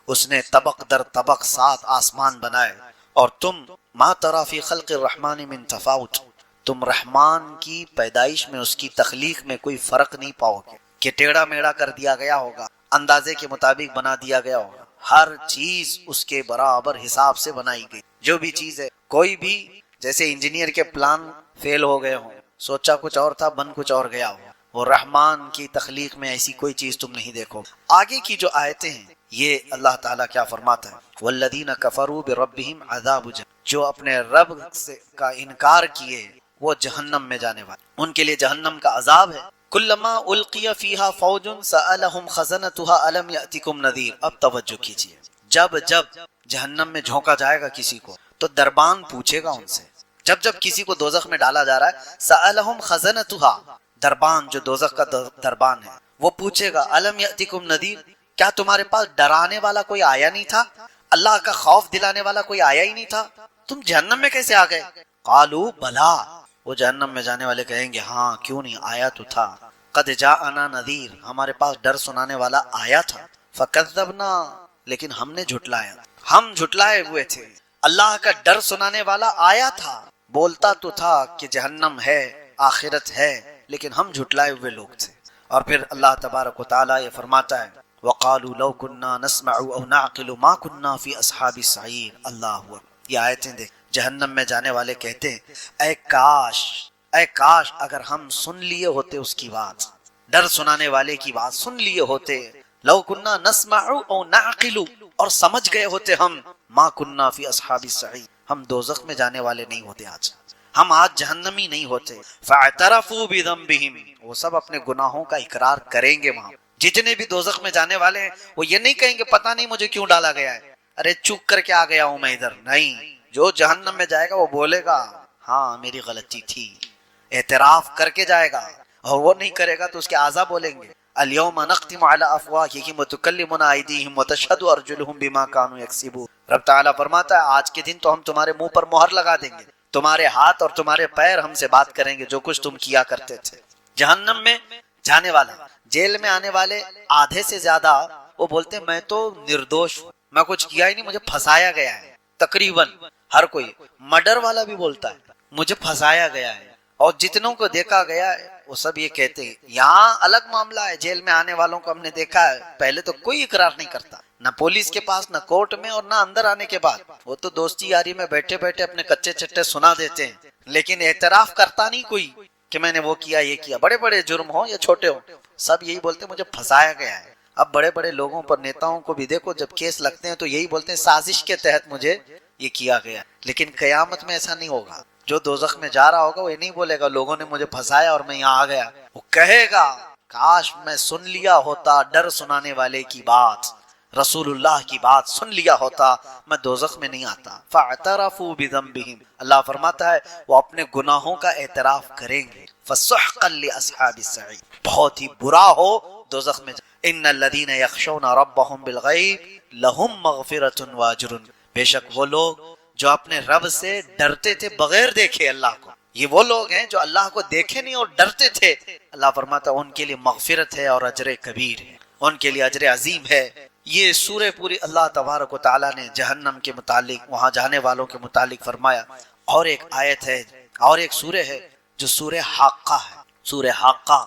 اس نے طبق در طبق 7 آسمان بنائے، اور تم ما تری فی خلق الرحمن من تفاوت، تم رحمان کی پیدائش میں، اس کی تخلیق میں کوئی فرق نہیں پاؤ گے کہ ٹیڑھا میڑھا کر دیا گیا ہوگا، اندازے کے مطابق بنا دیا گیا ہوگا۔ ہر چیز اس کے برابر حساب سے بنائی گئی، جو بھی چیز ہے۔ کوئی بھی جیسے انجینئر کے پلان فیل ہو گئے ہوں، سوچا کچھ اور تھا، بن کچھ اور گیا ہو، وہ رحمان کی تخلیق میں ایسی کوئی چیز تم نہیں دیکھو۔ آگے کی جو آیتیں ہیں یہ اللہ تعالیٰ کیا فرماتا ہے، والذین کفروا بربہم عذاب جہنم، جو اپنے رب سے کا انکار کیے وہ جہنم میں جانے والے، ان کے لیے جہنم کا عذاب ہے۔ کلما القی فیہا فوج سألہم خزنتها الم یأتکم نذیر۔ اب توجہ کیجیے، جب جہنم میں جھونکا جائے گا کسی کو تو دربان پوچھے گا ان سے، جب کسی کو دوزخ میں ڈالا جا رہا ہے، سألہم خزنتها، دربان جو دوزخ کا دربان ہے وہ پوچھے گا الم یأتکم نذیر، کیا تمہارے پاس ڈرانے والا کوئی آیا نہیں تھا، اللہ کا خوف دلانے والا کوئی آیا ہی نہیں تھا، تم جہنم میں کیسے آ گئے؟ قالوا بلا، وہ جہنم میں جانے والے کہیں گے ہاں کیوں نہیں، آیا تو تھا، قد جاءنا نذیر، ہمارے پاس ڈر سنانے والا آیا تھا، فکذبنا، لیکن ہم نے جھٹلایا، ہم جھٹلائے ہوئے تھے، اللہ کا ڈر سنانے والا آیا تھا، بولتا تو تھا کہ جہنم ہے، آخرت ہے، لیکن ہم جھٹلائے ہوئے لوگ تھے۔ اور پھر اللہ تبارک و تعالیٰ یہ فرماتا ہے وَقَالُوا لَوْ كُنَّا نَسْمَعُ أَوْ نَعْقِلُ مَا كُنَّا فِي أَصْحَابِ السَّعِيرِ۔ اللہ اکبر، یہ آیتیں دیکھ، جہنم میں جانے والے کہتے ہیں اے کاش اگر ہم سن لیے ہوتے اس کی بات، ڈر سنانے والے کی بات سن لیے ہوتے، لَوْ كُنَّا نَسْمَعُ أَوْ نَعْقِلُ، اور سمجھ گئے ہوتے ہم، مَا كُنَّا فِي أَصْحَابِ السَّعِيرِ، ہم دوزخ میں جانے والے نہیں ہوتے، ہم آج جہنمی نہیں ہوتے۔ فَاعْتَرَفُوا بِذَنبِهِمْ، وہ سب اپنے گناہوں کا اقرار کریں گے وہاں، جتنے بھی دوزخ میں جانے والے ہیں وہ یہ نہیں کہیں گے پتہ نہیں مجھے کیوں ڈالا گیا ہے، ارے چوک کر کے آ گیا ہوں میں ادھر، نہیں، جو جہنم میں جائے گا وہ بولے گا ہاں میری غلطی تھی، اعتراف کر کے جائے گا، اور وہ نہیں کرے گا تو اس کے اعضاء بولیں گے اليوم نختم على افواههم وتكلمنا ايديهم وتشهد ارجلهم بما كانوا يكسبون۔ رب تعالیٰ فرماتا ہے آج کے دن تو ہم تمہارے منہ پر مہر لگا دیں گے، تمہارے ہاتھ اور تمہارے پیر ہم سے بات کریں گے جو کچھ تم کیا کرتے تھے۔ جہنم میں جانے والا، جیل میں آنے والے آدھے سے زیادہ وہ بولتے ہیں میں تو نردوش ہوں، میں کچھ کیا ہی نہیں، مجھے پھنسایا گیا ہے، تقریباً ہر کوئی، مرڈر والا بھی بولتا ہے مجھے پھنسایا گیا ہے، اور جتنوں کو دیکھا گیا ہے وہ سب یہ کہتے ہیں۔ یہاں الگ معاملہ ہے، جیل میں آنے والوں کو ہم نے دیکھا ہے، پہلے تو کوئی اقرار نہیں کرتا، نہ پولیس کے پاس، نہ کورٹ میں، اور نہ اندر آنے کے بعد، وہ تو دوستی یاری میں بیٹھے بیٹھے اپنے کچے چٹے سنا دیتے ہیں، لیکن اعتراف کرتا نہیں کوئی کہ میں نے وہ کیا یہ کیا، بڑے بڑے جرم ہوں یا چھوٹے ہوں، سب یہی بولتے ہیں مجھے پھنسایا گیا ہے۔ اب بڑے بڑے لوگوں پر، نیتاؤں کو بھی دیکھو، جب کیس لگتے ہیں تو یہی بولتے ہیں سازش کے تحت مجھے یہ کیا گیا، لیکن قیامت میں ایسا نہیں ہوگا، جو دوزخ میں جا رہا ہوگا وہ یہ نہیں بولے گا لوگوں نے مجھے پھنسایا اور میں یہاں آ گیا، وہ کہے گا کاش میں سن لیا ہوتا ڈر سنانے والے کی بات، رسول اللہ کی بات سن لیا ہوتا، میں دوزخ میں نہیں آتا۔ فاعترفوا بذنبہم، اللہ فرماتا ہے وہ اپنے گناہوں کا اعتراف کریں گے، فسحقا لاصحاب السعیر، بہت ہی برا ہو دوزخ میں۔ ان الذین یخشون ربهم بالغیب لہم مغفرۃ واجر، بے شک وہ لوگ جو اپنے رب سے ڈرتے تھے بغیر دیکھے اللہ کو، یہ وہ لوگ ہیں جو اللہ کو دیکھے نہیں اور ڈرتے تھے، اللہ فرماتا ہے ان کے لیے مغفرت ہے اور اجر کبیر ہے، ان کے لیے اجر عظیم ہے۔ یہ سورہ پوری اللہ تبارک و تعالیٰ نے جہنم کے متعلق، وہاں جانے والوں کے متعلق فرمایا۔ اور ایک آیت ہے اور ایک سورہ ہے جو سورہ حاقہ ہے، سورہ حاقہ۔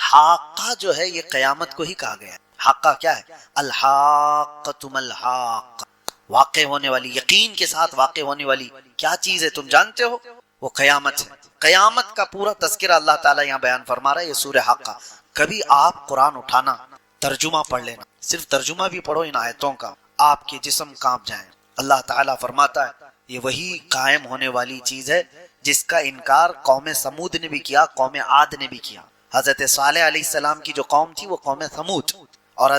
حاقہ جو ہے یہ قیامت کو ہی کہا گیا ہے۔ حاقہ کیا ہے؟ الحاقۃ ما الحاقہ، واقع ہونے والی، یقین کے ساتھ واقع ہونے والی کیا چیز ہے تم جانتے ہو؟ وہ قیامت ہے۔ قیامت کا پورا تذکرہ اللہ تعالیٰ یہاں بیان فرما رہا ہے، یہ سورہ حاقہ۔ کبھی آپ قرآن اٹھانا، ترجمہ پڑھ لینا، صرف ترجمہ بھی پڑھو ان آیتوں کا، آپ کے جسم کانپ جائیں۔ اللہ تعالیٰ فرماتا ہے یہ وہی قائم ہونے والی چیز ہے جس کا انکار قوم سمود نے بھی کیا، قوم عاد نے بھی کیا۔ حضرت صالح علیہ السلام کی جو قوم تھی وہ قوم سمود، اور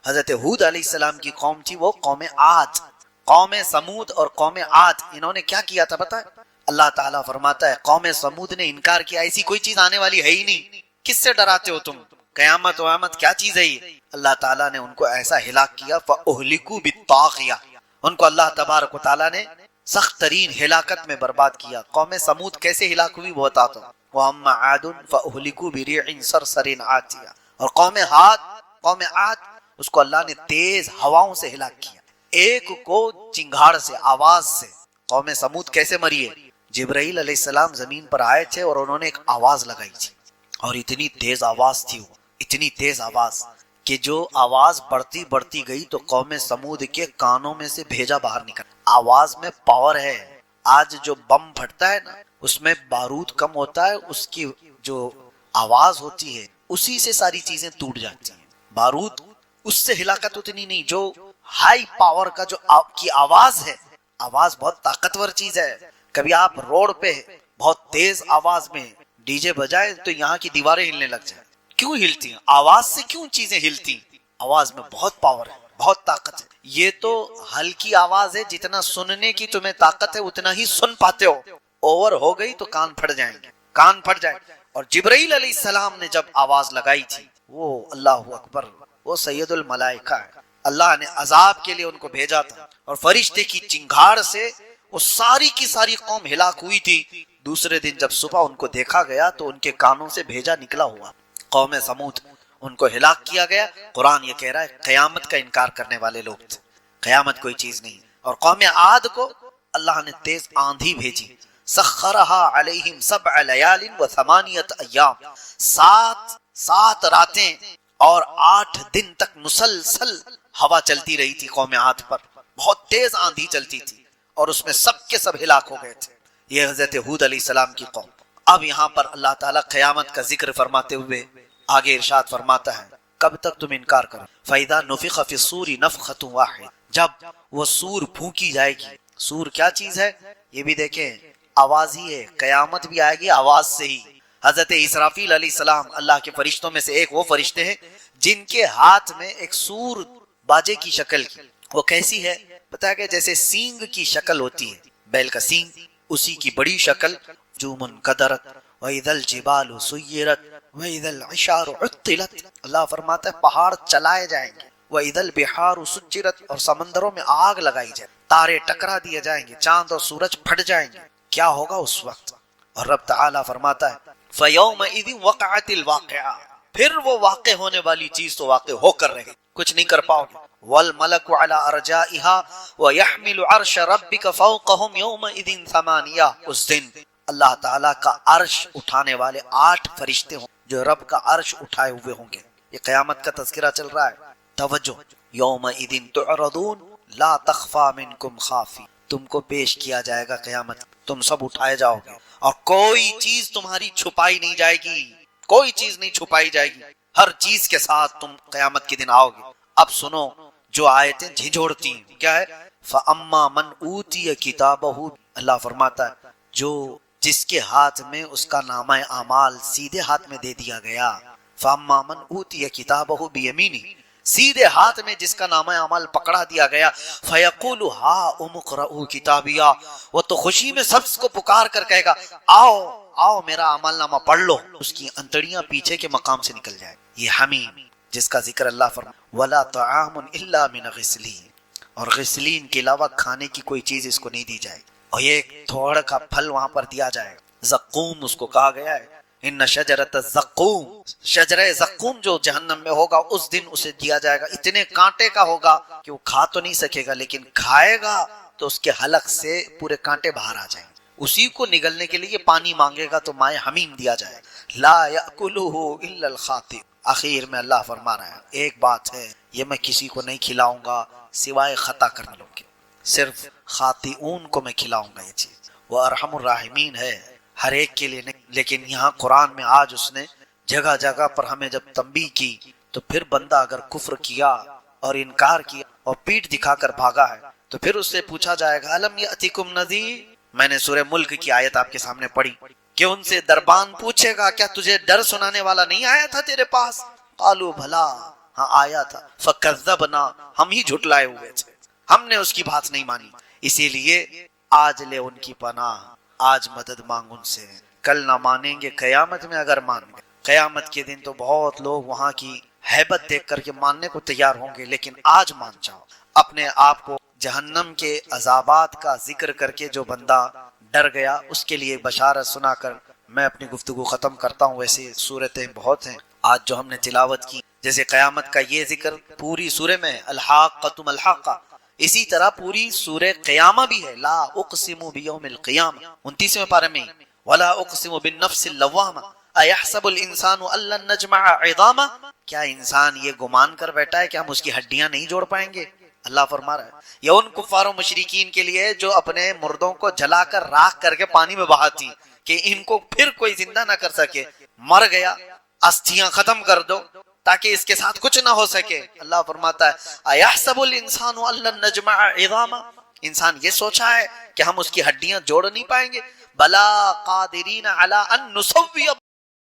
حضرت ہود علیہ السلام کی قوم تھی وہ قوم عاد۔ قوم سمود اور قوم عاد انہوں نے کیا کیا تھا پتہ ہے؟ اللہ تعالیٰ فرماتا ہے قوم سمود نے انکار کیا، ایسی کوئی چیز آنے والی ہے ہی نہیں، کس سے ڈراتے ہو تم، قیامت وامت کیا چیز ہے یہ؟ اللہ تعالیٰ نے ان کو ایسا ہلاک کیا، فَأُهْلِكُوا بِالطَّاغِيَةِ، ان کو اللہ تبارک و تعالیٰ نے سخت ترین ہلاکت میں برباد کیا۔ قوم سمود کیسے ہلاک ہوئی وہ بتاتا ہوں، وَأَمَّا عَادٌ فَأُهْلِكُوا بِرِيحٍ صَرْصَرٍ عَاتِيَةٍ، اور قوم عاد اس کو اللہ نے تیز ہواؤں سے ہلاک کیا، ایک کو چنگھاڑ سے، آواز سے۔ قوم سمود کیسے مری ہے؟ جبرائیل علیہ السلام زمین پر آئے تھے اور انہوں نے ایک آواز لگائی تھی، اور اتنی تیز آواز تھی وہ، اتنی تیز آواز کہ جو آواز بڑھتی بڑھتی گئی تو قوم سمود کے کانوں میں سے بھیجا باہر نکل۔ آواز میں پاور ہے۔ آج جو بم پھٹتا ہے نا، اس میں بارود کم ہوتا ہے، اس کی جو آواز ہوتی ہے اسی سے ساری چیزیں ٹوٹ جاتی ہیں۔ بارود اس سے ہلاکت اتنی نہیں، جو ہائی پاور کا جو آپ کی آواز ہے، آواز بہت طاقتور چیز ہے۔ کبھی آپ روڈ پہ بہت تیز آواز میں ڈی جے بجائے تو یہاں کی دیواریں ہلنے لگ جائیں۔ کیوں ہلتی ہیں؟ آواز سے کیوں چیزیں ہلتی ہیں؟ آواز میں بہت پاور ہے، بہت طاقت ہے۔ یہ تو ہلکی آواز ہے، جتنا سننے کی تمہیں طاقت ہے اتنا ہی سن پاتے ہو، اوور ہو گئی تو کان پھٹ جائیں گے، کان پھٹ جائیں۔ اور جبرائیل علیہ السلام نے جب آواز لگائی تھی، وہ اللہ اکبر، وہ سید الملائکہ ہے، اللہ نے عذاب کے لیے ان کو بھیجا تھا، اور فرشتے کی چنگھاڑ سے وہ ساری کی ساری قوم ہلاک ہوئی تھی۔ دوسرے دن جب صبح ان کو دیکھا گیا تو ان کے کانوں سے بھیجا نکلا ہوا، قوم سمود، ان کو ہلاک کیا گیا۔ قرآن یہ کہہ رہا ہے قیامت کا انکار کرنے والے لوگ تھے، قیامت کوئی چیز نہیں۔ اور قوم عاد کو اللہ نے تیز آندھی بھیجی، سخرہا علیہم 7 لیال و 8 ایام، سات راتیں اور 8 دن تک مسلسل ہوا چلتی رہی تھی قوم عاد پر، بہت تیز آندھی چلتی تھی، اور اس میں سب کے سب ہلاک ہو گئے تھے۔ یہ حضرت ہود علیہ السلام کی قوم۔ اب یہاں پر اللہ تعالیٰ قیامت کا ذکر فرماتے ہوئے آگے ارشاد فرماتا ہے، کب تک تم انکار کرو؟ فَإِذَا نُفِخَ فِي الصُّورِ نَفْخَةٌ وَاحِدَةٌ، جب وہ سور پھونکی جائے گی۔ سور کیا چیز ہے؟ یہ بھی دیکھیں، آواز ہی ہے، قیامت بھی آئے گی آواز سے ہی۔ حضرت اسرافیل علیہ السلام اللہ کے فرشتوں میں سے ایک وہ فرشتے ہیں جن کے ہاتھ میں ایک سور باجے کی شکل کی، وہ کیسی ہے پتہ ہے کہ جیسے سینگ کی شکل ہوتی ہے، بیل کا سینگ، اسی کی بڑی شکل، جو منقدرت وَإِذَا الْجِبَالُ سُيِّرَتْ وَإِذَا الْعِشَارُ عُطِّلَتْ، اللہ فرماتا ہے پہاڑ چلائے جائیں گے، وَإِذَا الْبِحَارُ سُجِّرَتْ، اور سمندروں میں آگ لگائی جائے، تارے ٹکرا دیے جائیں گے، چاند اور سورج پھٹ جائیں گے، کیا ہوگا اس وقت؟ اور رب تعالیٰ فرماتا ہے فَيَوْمَئِذٍ وَقَعَتِ الْوَاقِعَةُ، پھر وہ واقع ہونے والی چیز تو واقع ہو کر رہے، کچھ نہیں کر پاؤ گے۔ وَالْمَلَكُ عَلَىٰ أَرْجَائِهَا وَيَحْمِلُ عَرْشَ رَبِّكَ فَوْقَهُمْ يَوْمَئِذٍ ثَمَانِيَةٌ، اس دن اللہ تعالیٰ کا عرش اٹھانے والے 8 فرشتے ہوں جو رب کا عرش اٹھائے ہوئے ہوں گے۔ یہ قیامت کا تذکرہ چل رہا ہے، توجہ، یومئذ تعرضون لا تخفى منکم خافی، تم کو پیش کیا جائے گا قیامت، تم سب اٹھائے جاؤ گے، اور کوئی چیز تمہاری چھپائی نہیں جائے گی، کوئی چیز نہیں چھپائی جائے گی، ہر چیز کے ساتھ تم قیامت کے دن آؤ گے۔ اب سنو جو آیتیں جھنجھوڑتی ہیں، کیا ہے؟ فَأَمَّا مَنْ أُوتِيَ كِتَابَهُ، اللہ فرماتا ہے جو جس کے ہاتھ میں اس کا نامہ اعمال سیدھے ہاتھ میں دے دیا گیا، فَأَمَّا مَنْ أُوتِيَ كِتَابَهُ بِيَمِينِهِ، سیدھے ہاتھ میں جس کا نامہ اعمال پکڑا دیا گیا، فَيَقُولُ هَاؤُمُ اقْرَءُوا کِتَابِیَهْ، وہ تو خوشی میں سب کو پکار کر کہے گا آؤ آؤ میرا عمل نامہ پڑھ لو، اس کی انتڑیاں پیچھے کے مقام سے نکل جائے۔ یہ حمیم جس کا ذکر اللہ فرمائے، وَلَا طَعَامٌ إِلَّا مِنْ غِسْلِينَ، اور غسلین کے علاوہ کھانے کی کوئی چیز اس کو نہیں دی جائے، اور یہ ایک تھوڑا کا پھل وہاں پر دیا جائے، زقوم اس کو کہا گیا ہے، ان شجرۃ الزقوم، شجرہ زقوم جو جہنم میں ہوگا اس دن اسے دیا جائے گا، اتنے کانٹے کا ہوگا کہ وہ کھا تو نہیں سکے گا، لیکن کھائے گا تو اس کے حلق سے پورے کانٹے باہر آ جائیں گے، اسی کو نگلنے کے لیے پانی مانگے گا تو مائع حمیم دیا جائے، لا یأکلہ الا الخاطئ۔ آخر میں اللہ فرما رہا ہے ایک بات ہے، یہ میں کسی کو نہیں کھلاؤں گا سوائے خطا کرنے والوں کے، صرف خاطئون کو میں کھلاؤں گا یہ چیز۔ وہ ارحم الراحمین ہے، ہر ایک کے لیے نہیں، لیکن یہاں قرآن میں آج اس نے جگہ جگہ پر ہمیں جب تنبیہ کی تو پھر بندہ اگر کفر کیا اور انکار کیا اور پیٹھ دکھا کر بھاگا ہے تو پھر اس سے پوچھا جائے گا الم یأتکم نذیر، میں نے سورہ ملک کی آیت آپ کے سامنے پڑھی کہ ان سے دربان پوچھے گا کیا تجھے ڈر سنانے والا نہیں آیا تھا تیرے پاس؟ قالوا بھلا، ہاں آیا تھا، فکذبنا، ہم ہی جھٹلائے ہوئے تھے، ہم نے اس کی بات نہیں مانی، اسی لیے آج لے ان کی پناہ، آج مدد مانگ ان سے، کل نہ مانیں گے قیامت میں اگر مان گئے۔ قیامت کے دن تو بہت لوگ وہاں کی ہیبت دیکھ کر کے ماننے کو تیار ہوں گے، لیکن آج مان جاؤ۔ اپنے آپ کو جہنم کے عذابات کا ذکر کر کے جو بندہ ڈر گیا اس کے لیے بشارت سنا کر میں اپنی گفتگو ختم کرتا ہوں۔ ویسے صورتیں بہت ہیں آج جو ہم نے تلاوت کی، جیسے قیامت کا یہ ذکر پوری سورہ میں الحاقۃ ملحقہ، اسی طرح پوری سورہ قیامہ بھی ہے، لا اقسم بیوم القیامہ 29ویں پارے میں، ولا اقسم بالنفس اللوامہ ایحسب الانسان ان لن نجمع عظامہ، کیا انسان یہ گمان کر بیٹھا ہے کہ ہم اس کی ہڈیاں نہیں جوڑ پائیں گے؟ اللہ فرما رہا ہے یہ ان کفار و مشرکین کے لیے جو اپنے مردوں کو جلا کر راکھ کر کے پانی میں بہاتی کہ ان کو پھر کوئی زندہ نہ کر سکے، مر گیا استھیاں ختم کر دو تاکہ اس کے ساتھ کچھ نہ ہو سکے۔ اللہ فرماتا ہے ایحسب الانسان ان لن نجمع عظامہ، انسان یہ سوچا ہے کہ ہم اس کی ہڈیاں جوڑ نہیں پائیں گے؟ بلا قادرین علی ان نسوی